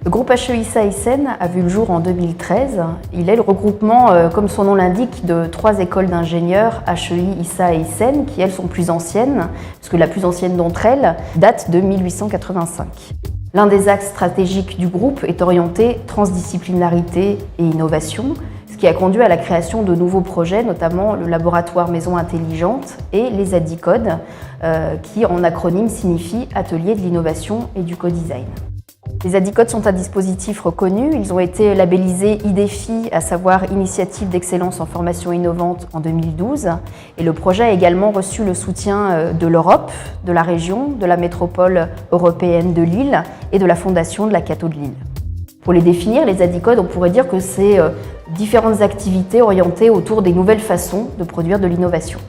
Le groupe HEISA Essen a vu le jour en 2013. Il est le regroupement, comme son nom l'indique, de 3 écoles d'ingénieurs, HEI, ISA et Essen, qui elles sont plus anciennes, puisque la plus ancienne d'entre elles date de 1885. L'un des axes stratégiques du groupe est orienté transdisciplinarité et innovation, ce qui a conduit à la création de nouveaux projets, notamment le laboratoire Maison Intelligente et les ADICODE, qui en acronyme signifie Atelier de l'innovation et du co-design. Les ADICODE sont un dispositif reconnu. Ils ont été labellisés IDEFI, à savoir Initiative d'excellence en formation innovante, en 2012. Et le projet a également reçu le soutien de l'Europe, de la région, de la métropole européenne de Lille et de la Fondation de la Cato de Lille. Pour les définir, les ADICODE, on pourrait dire que c'est différentes activités orientées autour des nouvelles façons de produire de l'innovation.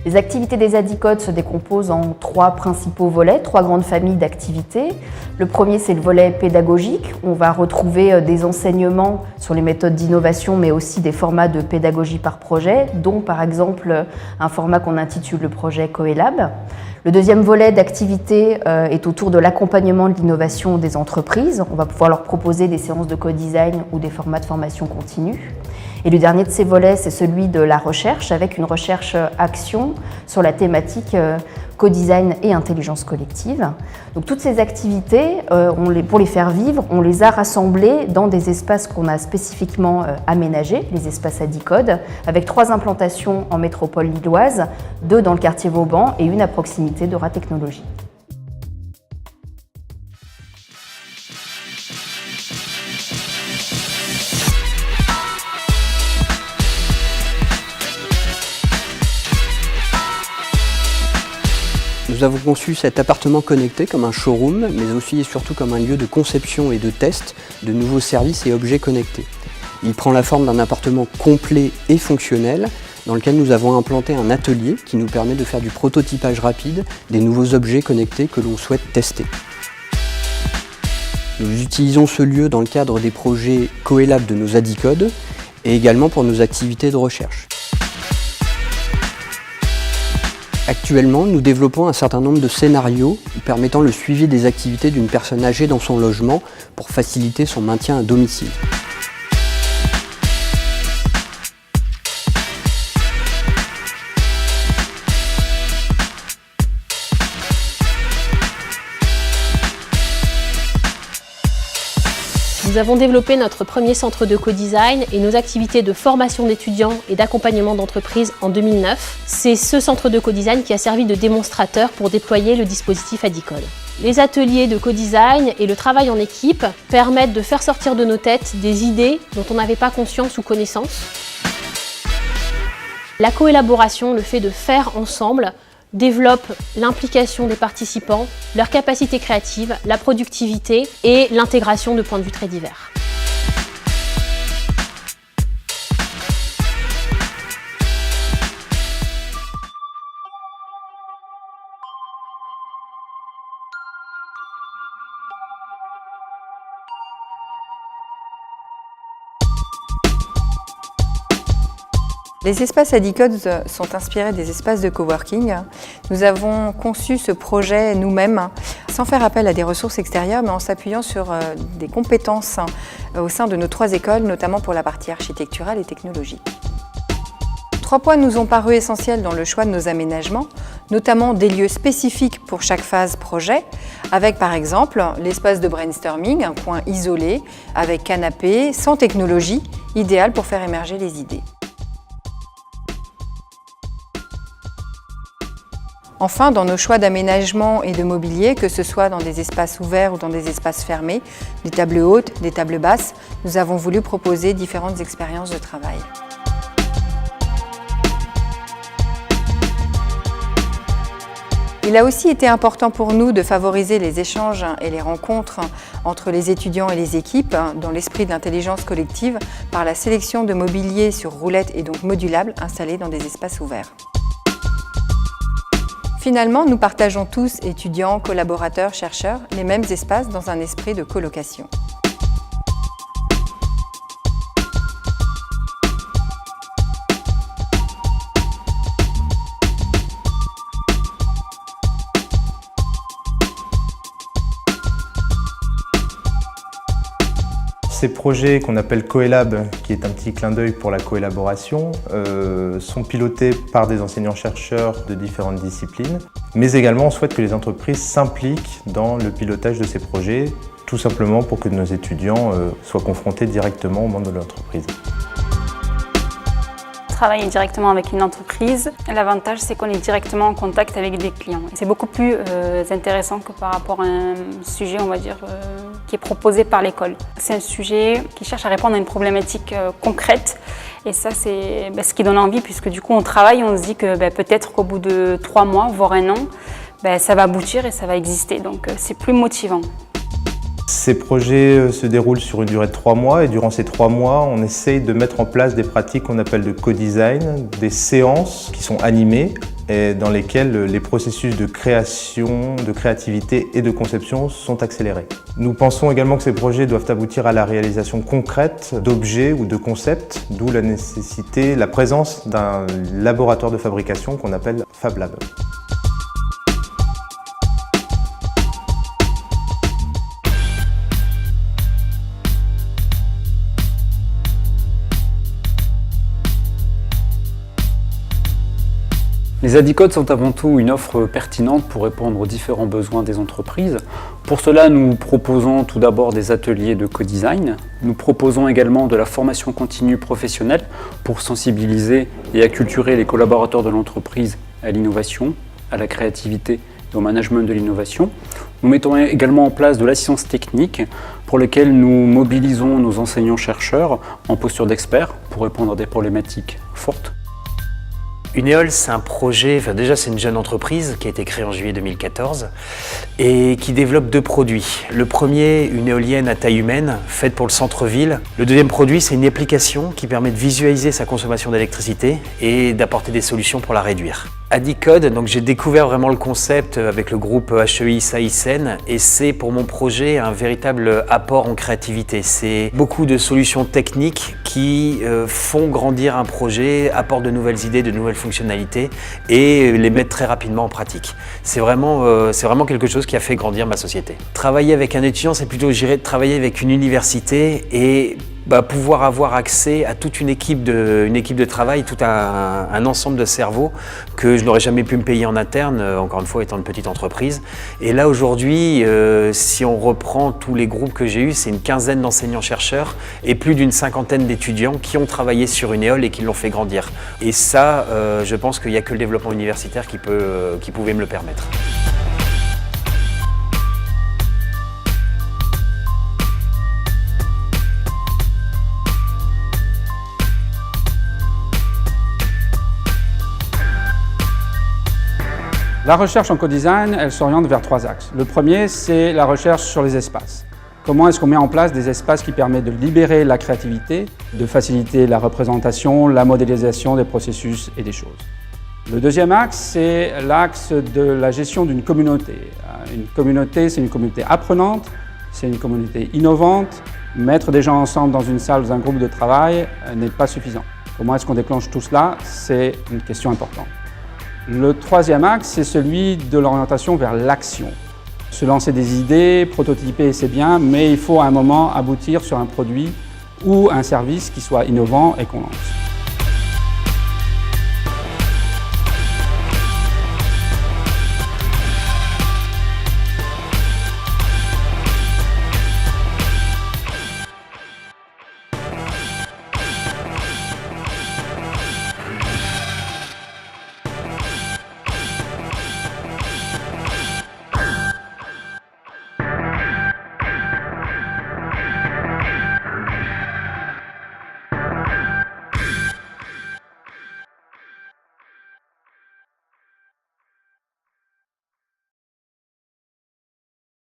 Les activités des ADICODE se décomposent en 3 principaux volets, 3 grandes familles d'activités. Le premier, c'est le volet pédagogique. On va retrouver des enseignements sur les méthodes d'innovation, mais aussi des formats de pédagogie par projet, dont par exemple un format qu'on intitule le projet Coelab. Le deuxième volet d'activité est autour de l'accompagnement de l'innovation des entreprises. On va pouvoir leur proposer des séances de co-design ou des formats de formation continue. Et le dernier de ces volets, c'est celui de la recherche, avec une recherche-action sur la thématique co-design et intelligence collective. Donc toutes ces activités, pour les faire vivre, on les a rassemblées dans des espaces qu'on a spécifiquement aménagés, les espaces ADICODE, avec 3 implantations en métropole lilloise, 2 dans le quartier Vauban et 1 à proximité d'Eura Technologies. Nous avons conçu cet appartement connecté comme un showroom, mais aussi et surtout comme un lieu de conception et de test de nouveaux services et objets connectés. Il prend la forme d'un appartement complet et fonctionnel, dans lequel nous avons implanté un atelier qui nous permet de faire du prototypage rapide des nouveaux objets connectés que l'on souhaite tester. Nous utilisons ce lieu dans le cadre des projets Coelab de nos ADICODE et également pour nos activités de recherche. Actuellement, nous développons un certain nombre de scénarios permettant le suivi des activités d'une personne âgée dans son logement pour faciliter son maintien à domicile. Nous avons développé notre premier centre de co-design et nos activités de formation d'étudiants et d'accompagnement d'entreprises en 2009. C'est ce centre de co-design qui a servi de démonstrateur pour déployer le dispositif ADICODE. Les ateliers de co-design et le travail en équipe permettent de faire sortir de nos têtes des idées dont on n'avait pas conscience ou connaissance. La coélaboration, le fait de faire ensemble, développe l'implication des participants, leur capacité créative, la productivité et l'intégration de points de vue très divers. Les espaces ADICODE sont inspirés des espaces de coworking. Nous avons conçu ce projet nous-mêmes, sans faire appel à des ressources extérieures, mais en s'appuyant sur des compétences au sein de nos 3 écoles, notamment pour la partie architecturale et technologique. 3 points nous ont paru essentiels dans le choix de nos aménagements, notamment des lieux spécifiques pour chaque phase projet, avec par exemple l'espace de brainstorming, un coin isolé, avec canapé, sans technologie, idéal pour faire émerger les idées. Enfin, dans nos choix d'aménagement et de mobilier, que ce soit dans des espaces ouverts ou dans des espaces fermés, des tables hautes, des tables basses, nous avons voulu proposer différentes expériences de travail. Il a aussi été important pour nous de favoriser les échanges et les rencontres entre les étudiants et les équipes dans l'esprit de l'intelligence collective par la sélection de mobilier sur roulettes et donc modulable installé dans des espaces ouverts. Finalement, nous partageons tous, étudiants, collaborateurs, chercheurs, les mêmes espaces dans un esprit de colocation. Ces projets qu'on appelle Coelab, qui est un petit clin d'œil pour la coélaboration, sont pilotés par des enseignants-chercheurs de différentes disciplines. Mais également, on souhaite que les entreprises s'impliquent dans le pilotage de ces projets, tout simplement pour que nos étudiants soient confrontés directement au monde de l'entreprise. Travailler directement avec une entreprise, l'avantage c'est qu'on est directement en contact avec des clients. C'est beaucoup plus intéressant que par rapport à un sujet, on va dire, qui est proposé par l'école. C'est un sujet qui cherche à répondre à une problématique concrète et ça c'est ce qui donne envie puisque du coup on travaille, on se dit que peut-être qu'au bout de 3 mois, voire 1 an, ça va aboutir et ça va exister, donc c'est plus motivant. Ces projets se déroulent sur une durée de 3 mois et durant ces 3 mois, on essaye de mettre en place des pratiques qu'on appelle de co-design, des séances qui sont animées et dans lesquelles les processus de création, de créativité et de conception sont accélérés. Nous pensons également que ces projets doivent aboutir à la réalisation concrète d'objets ou de concepts, d'où la nécessité, la présence d'un laboratoire de fabrication qu'on appelle Fab Lab. Les Adicodes sont avant tout une offre pertinente pour répondre aux différents besoins des entreprises. Pour cela, nous proposons tout d'abord des ateliers de co-design. Nous proposons également de la formation continue professionnelle pour sensibiliser et acculturer les collaborateurs de l'entreprise à l'innovation, à la créativité et au management de l'innovation. Nous mettons également en place de l'assistance technique pour laquelle nous mobilisons nos enseignants-chercheurs en posture d'experts pour répondre à des problématiques fortes. Unéol, c'est un projet, déjà c'est une jeune entreprise qui a été créée en juillet 2014 et qui développe 2 produits. Le premier, une éolienne à taille humaine, faite pour le centre-ville. Le deuxième produit, c'est une application qui permet de visualiser sa consommation d'électricité et d'apporter des solutions pour la réduire. Adicode, donc j'ai découvert vraiment le concept avec le groupe HEI ISA-ISEN et c'est pour mon projet un véritable apport en créativité. C'est beaucoup de solutions techniques qui font grandir un projet, apportent de nouvelles idées, de nouvelles fonctionnalités et les mettent très rapidement en pratique. C'est vraiment quelque chose qui a fait grandir ma société. Travailler avec un étudiant, c'est plutôt, je dirais, travailler avec une université et pouvoir avoir accès à toute une équipe de travail, tout un ensemble de cerveaux que je n'aurais jamais pu me payer en interne, encore une fois étant une petite entreprise. Et là aujourd'hui, si on reprend tous les groupes que j'ai eus, c'est une 15aine d'enseignants-chercheurs et plus d'une 50aine d'étudiants qui ont travaillé sur Unéol et qui l'ont fait grandir. Et ça, je pense qu'il n'y a que le développement universitaire qui pouvait me le permettre. La recherche en co-design, elle s'oriente vers 3 axes. Le premier, c'est la recherche sur les espaces. Comment est-ce qu'on met en place des espaces qui permettent de libérer la créativité, de faciliter la représentation, la modélisation des processus et des choses. Le deuxième axe, c'est l'axe de la gestion d'une communauté. Une communauté, c'est une communauté apprenante, c'est une communauté innovante. Mettre des gens ensemble dans une salle, dans un groupe de travail n'est pas suffisant. Comment est-ce qu'on déclenche tout cela? C'est une question importante. Le troisième axe, c'est celui de l'orientation vers l'action. Se lancer des idées, prototyper, c'est bien, mais il faut à un moment aboutir sur un produit ou un service qui soit innovant et qu'on lance.